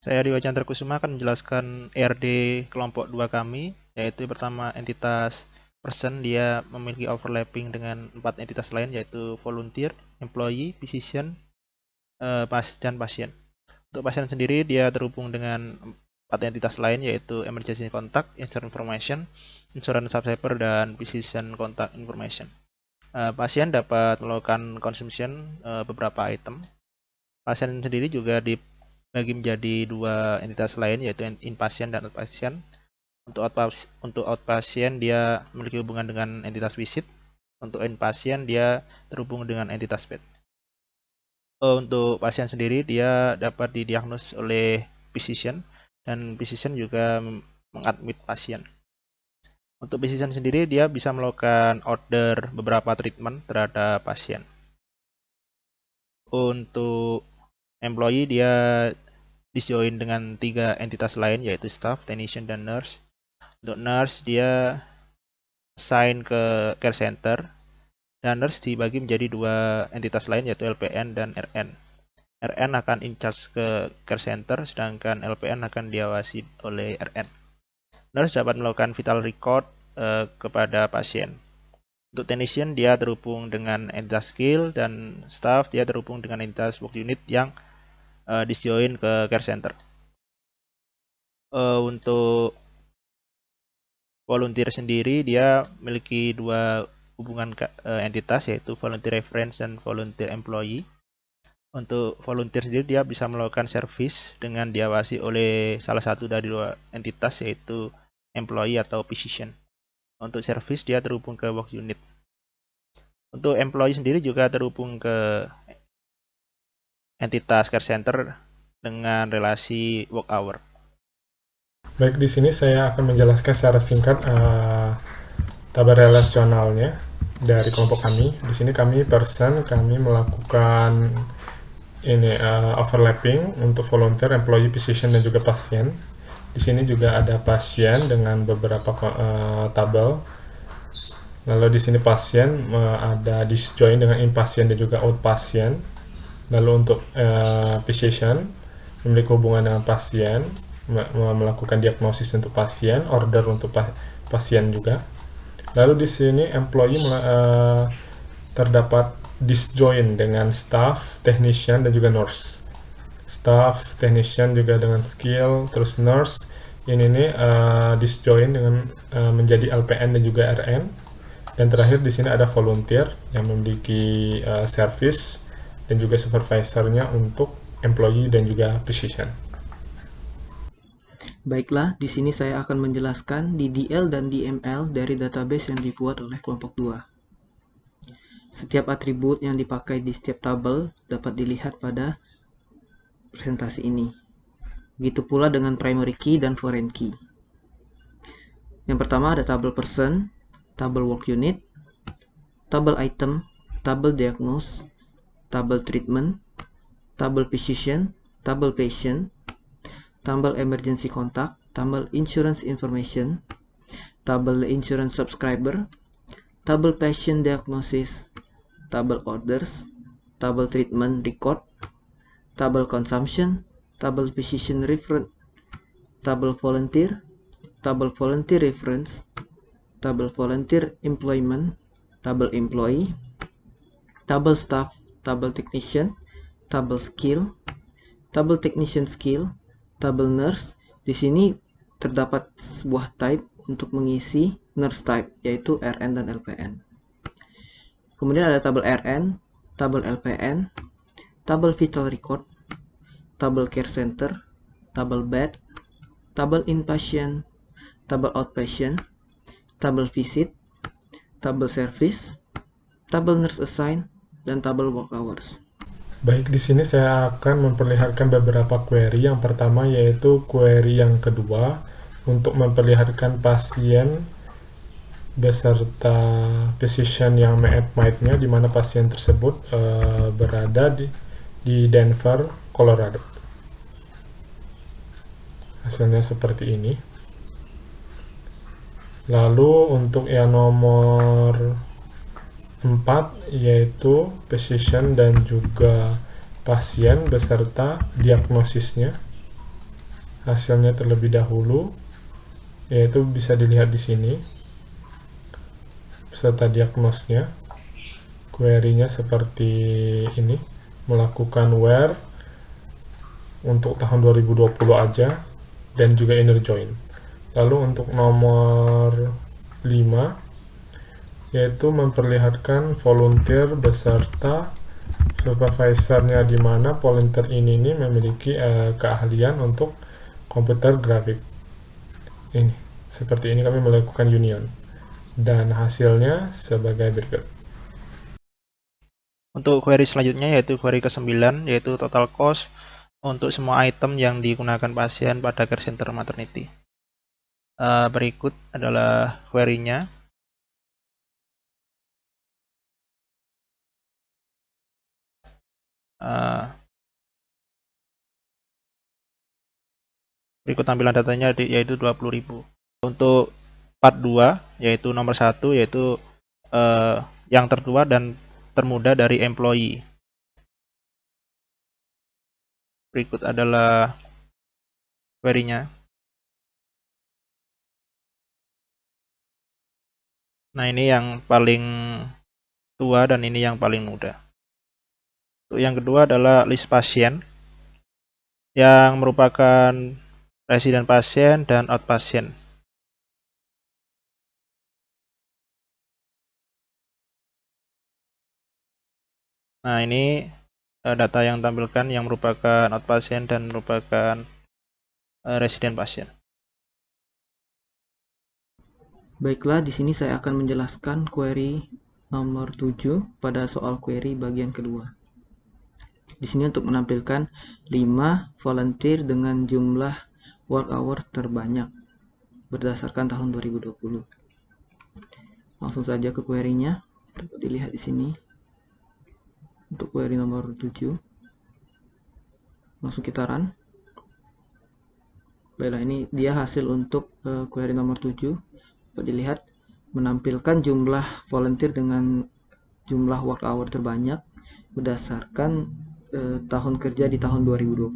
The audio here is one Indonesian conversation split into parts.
Saya Dewa Chandra Kusuma akan menjelaskan ERD kelompok 2 kami, yaitu pertama entitas person, dia memiliki overlapping dengan 4 entitas lain, yaitu volunteer, employee, physician, dan pasien. Untuk pasien sendiri, dia terhubung dengan 4 entitas lain, yaitu emergency contact, insurance information, insurance subscriber, dan physician contact information. Pasien dapat melakukan consumption beberapa item. Pasien sendiri juga dibagi menjadi 2 entitas lain, yaitu inpatient dan outpatient. Untuk outpatient dia memiliki hubungan dengan entitas visit. Untuk inpatient dia terhubung dengan entitas bed. Untuk pasien sendiri dia dapat didiagnos oleh physician, dan physician juga mengadmit pasien. Untuk physician sendiri dia bisa melakukan order beberapa treatment terhadap pasien. Untuk employee dia disjoin dengan 3 entitas lain, yaitu staff, technician, dan nurse. Untuk nurse dia assign ke care center, dan nurse dibagi menjadi 2 entitas lain, yaitu LPN dan RN. RN akan in charge ke care center, sedangkan LPN akan diawasi oleh RN. Nurse dapat melakukan vital record kepada pasien. Untuk technician dia terhubung dengan entitas skill, dan staff dia terhubung dengan entitas work unit yang disjoin ke care center. Untuk volunteer sendiri dia memiliki 2 hubungan entitas, yaitu volunteer reference dan volunteer employee. Untuk volunteer sendiri dia bisa melakukan service dengan diawasi oleh salah satu dari 2 entitas, yaitu employee atau physician. Untuk service dia terhubung ke work unit. Untuk employee sendiri juga terhubung ke entitas care center dengan relasi work hour. Baik, di sini saya akan menjelaskan secara singkat tabel relasionalnya dari kelompok kami. Di sini kami melakukan overlapping untuk volunteer, employee, physician, dan juga pasien. Di sini juga ada pasien dengan beberapa tabel. Lalu di sini pasien ada disjoin dengan inpatient dan juga outpatient. Lalu untuk physician memiliki hubungan dengan pasien, melakukan diagnosis untuk pasien, order untuk pasien juga. Lalu di sini employee terdapat disjoin dengan staff, technician, dan juga nurse. Staff, technician juga dengan skill, terus nurse ini disjoin dengan menjadi LPN dan juga RN. Dan terakhir di sini ada volunteer yang memiliki service dan juga supervisornya untuk employee dan juga physician. Baiklah, di sini saya akan menjelaskan DDL dan DML dari database yang dibuat oleh kelompok 2. Setiap atribut yang dipakai di setiap tabel dapat dilihat pada presentasi ini. Begitu pula dengan primary key dan foreign key. Yang pertama ada tabel person, tabel work unit, tabel item, tabel diagnose, tabel treatment, tabel physician, tabel patient, tabel emergency contact, tabel insurance information, tabel insurance subscriber, tabel patient diagnosis, tabel orders, tabel treatment record, tabel consumption, tabel physician reference, tabel volunteer reference, tabel volunteer employment, tabel employee, tabel staff, tabel technician, tabel skill, tabel technician skill, tabel nurse. Di sini terdapat sebuah type untuk mengisi nurse type, yaitu RN dan LPN. Kemudian ada tabel RN, tabel LPN, tabel vital record, tabel care center, tabel bed, tabel inpatient, tabel outpatient, tabel visit, tabel service, tabel nurse assign, dan tabel work hours. Baik, di sini saya akan memperlihatkan beberapa query. Yang pertama yaitu query yang kedua untuk memperlihatkan pasien beserta physician yang made-nya, di mana pasien tersebut berada di Denver, Colorado. Hasilnya seperti ini. Lalu untuk yang nomor 4 yaitu physician dan juga pasien beserta diagnosisnya. hasilnya terlebih dahulu, yaitu bisa dilihat di sini beserta diagnosnya. Query-nya seperti ini, melakukan where untuk tahun 2020 aja dan juga inner join. Lalu untuk nomor 5 yaitu memperlihatkan volunteer beserta supervisornya, di mana volunteer ini memiliki keahlian untuk komputer grafik. Ini seperti ini kami melakukan union dan hasilnya sebagai berikut. Untuk query selanjutnya yaitu query ke-9, yaitu total cost untuk semua item yang digunakan pasien pada care center maternity. Berikut adalah query-nya. Berikut tampilan datanya yaitu 20.000. Untuk part 2 yaitu nomor 1 yaitu yang tertua dan termuda dari employee. Berikut adalah query-nya. Nah, ini yang paling tua dan ini yang paling muda. Untuk yang kedua adalah list pasien yang merupakan residen pasien dan outpatient. Nah, ini data yang tampilkan yang merupakan outpatient dan merupakan residen pasien. Baiklah, di sini saya akan menjelaskan query nomor 7 pada soal query bagian kedua. Di sini untuk menampilkan 5 volunteer dengan jumlah work hour terbanyak berdasarkan tahun 2020. Langsung saja ke query-nya. Dapat dilihat di sini. Untuk query nomor 7. Langsung kita run. Baiklah, ini dia hasil untuk query nomor 7. Dapat dilihat menampilkan jumlah volunteer dengan jumlah work hour terbanyak berdasarkan tahun kerja di tahun 2020.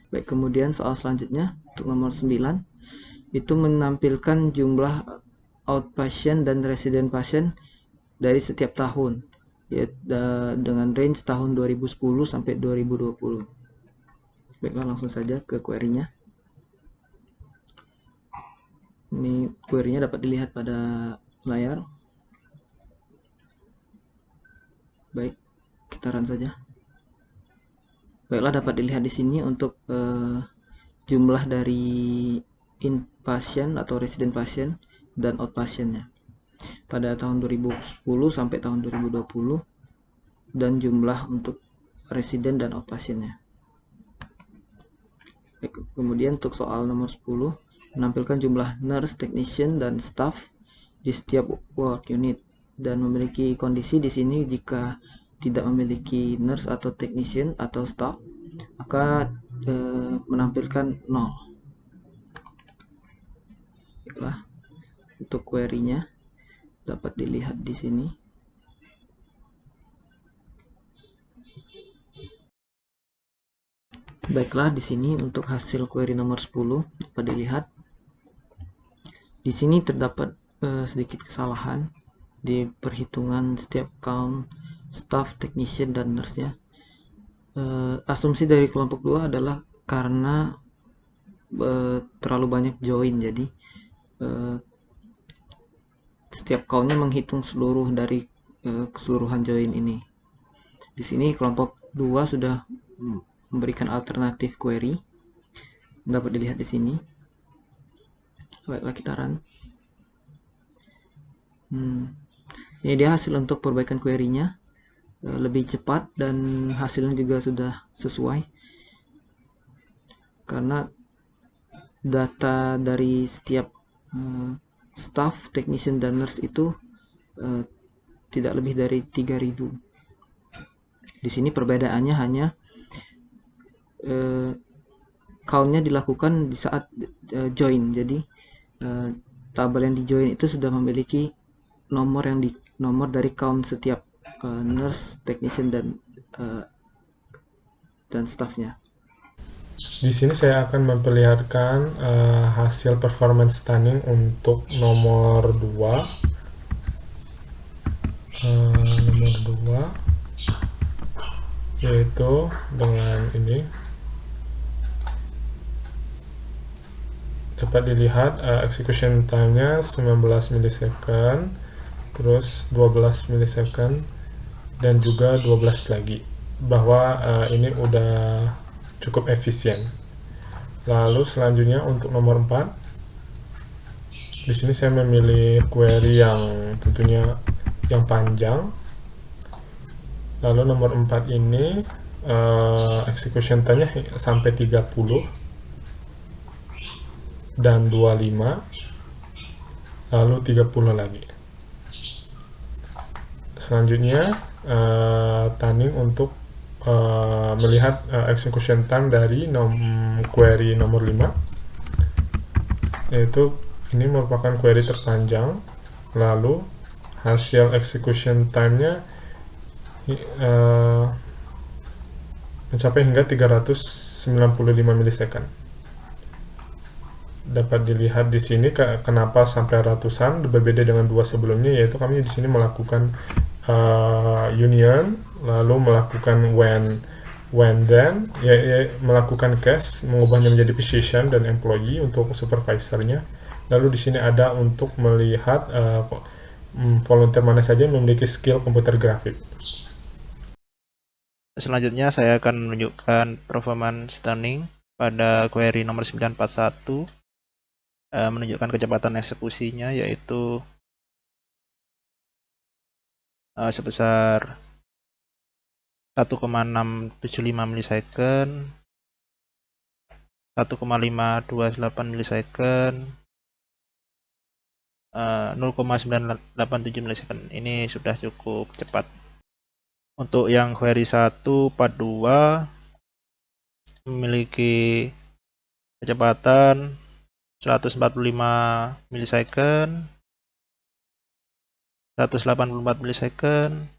Baik, kemudian soal selanjutnya untuk nomor 9 itu menampilkan jumlah outpatient dan resident patient dari setiap tahun, yaitu dengan range tahun 2010 sampai 2020. Baiklah, langsung saja ke query-nya. Ini query-nya dapat dilihat pada layar. Baik, kita run saja. Baiklah, dapat dilihat di sini untuk jumlah dari inpatient atau resident patient dan outpatient-nya pada tahun 2010 sampai tahun 2020 dan jumlah untuk resident dan outpatient-nya. Kemudian untuk soal nomor 10 menampilkan jumlah nurse, technician, dan staff di setiap work unit dan memiliki kondisi di sini jika tidak memiliki nurse atau technician atau staff maka menampilkan 0. Baiklah, untuk query-nya dapat dilihat di sini. Baiklah, di sini untuk hasil query nomor 10 dapat dilihat. Di sini terdapat sedikit kesalahan di perhitungan setiap count staff, technician, dan nurse-nya. Asumsi dari kelompok 2 adalah karena terlalu banyak join, jadi setiap count-nya menghitung seluruh dari keseluruhan join ini. Di sini kelompok 2 sudah memberikan alternatif query, dapat dilihat di sini. Baiklah, kita run. Ini dia hasil untuk perbaikan query-nya, lebih cepat dan hasilnya juga sudah sesuai karena data dari setiap staff, technician, dan nurse itu tidak lebih dari 3000. Di sini perbedaannya hanya count-nya dilakukan di saat join. Jadi tabel yang di join itu sudah memiliki nomor dari count setiap nurse, technician, dan staffnya. Di sini saya akan memperlihatkan hasil performance stunning untuk nomor 2. Nomor 2 yaitu dengan ini dapat dilihat execution time-nya 19 milisecond, terus 12 milisecond, dan juga 12 lagi, bahwa ini udah cukup efisien. Lalu selanjutnya untuk nomor 4, di sini saya memilih query yang tentunya yang panjang. Lalu nomor 4 ini execution time-nya sampai 30 dan 25, lalu 30 lagi. Selanjutnya tunning untuk melihat execution time dari query nomor 5, yaitu ini merupakan query terpanjang. Lalu hasil execution time-nya mencapai hingga 395 milisecond. Dapat dilihat di sini kenapa sampai ratusan, berbeda dengan 2 sebelumnya, yaitu kami di sini melakukan union, lalu melakukan when then, melakukan case, mengubahnya menjadi position dan employee untuk supervisornya. Lalu di sini ada untuk melihat volunteer mana saja yang memiliki skill komputer grafik. Selanjutnya saya akan menunjukkan performance stunning pada query nomor 941, menunjukkan kecepatan eksekusinya, yaitu sebesar 1,675 milisecond, 1,528 milisecond, 0,987 milisecond. Ini sudah cukup cepat. Untuk yang query 1 part 2 memiliki kecepatan 145 milisecond, 184 milisecond,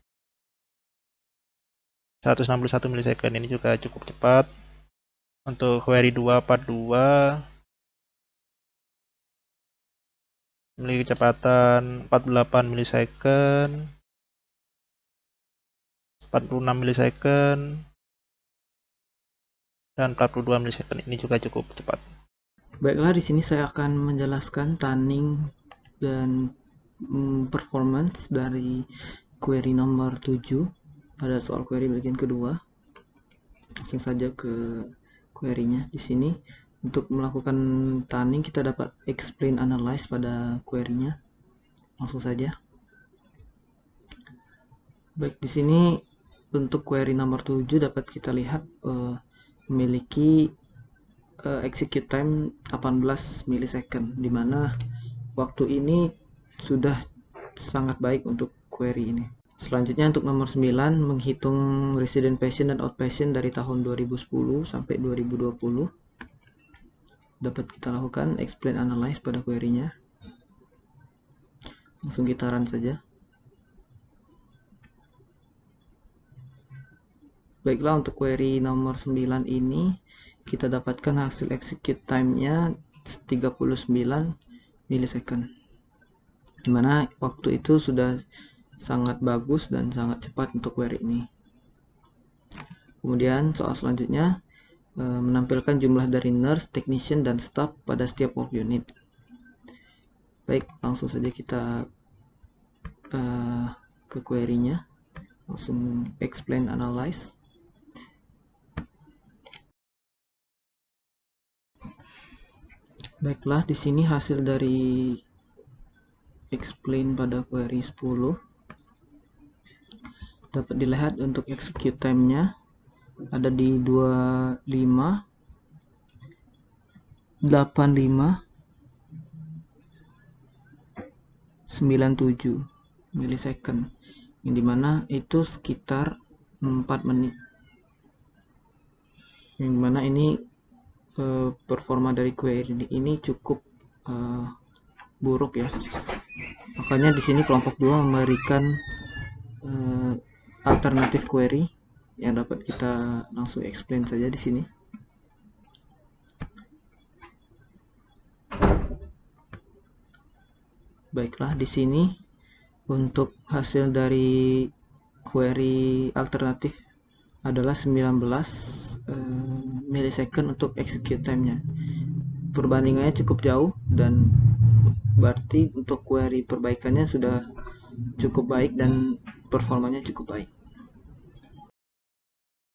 161 milisecond. Ini juga cukup cepat. Untuk query 2 part 2 memiliki kecepatan 48 milisecond, 46 milisecond, dan 42 milisecond. Ini juga cukup cepat. Baiklah, di sini saya akan menjelaskan tunning dan performance dari query nomor 7 pada soal query bagian kedua. Langsung saja ke query-nya. Di sini untuk melakukan tunning kita dapat explain analyze pada query-nya. Langsung saja. Baik, di sini untuk query nomor 7 dapat kita lihat memiliki execute time 18 milisecond, di mana waktu ini sudah sangat baik untuk query ini. Selanjutnya untuk nomor 9, menghitung resident patient dan outpatient dari tahun 2010 sampai 2020. Dapat kita lakukan explain analyze pada query-nya. Langsung kita run saja. Baiklah, untuk query nomor 9 ini kita dapatkan hasil execute time-nya 39 milisecond, dimana waktu itu sudah sangat bagus dan sangat cepat untuk query ini. Kemudian soal selanjutnya menampilkan jumlah dari nurse, technician, dan staff pada setiap work unit. Baik, langsung saja kita ke query-nya, langsung explain analyze. Baiklah, di sini hasil dari explain pada query 10 dapat dilihat untuk execute time-nya ada di 25, 85, 97 milisecond, yang dimana itu sekitar 4 menit, yang dimana ini performa dari query ini cukup buruk ya. Makanya di sini kelompok 2 memberikan alternatif query yang dapat kita langsung explain saja di sini. Baiklah, di sini untuk hasil dari query alternatif adalah 19 millisecond untuk execute time-nya. Perbandingannya cukup jauh dan berarti untuk query perbaikannya sudah cukup baik dan performanya cukup baik.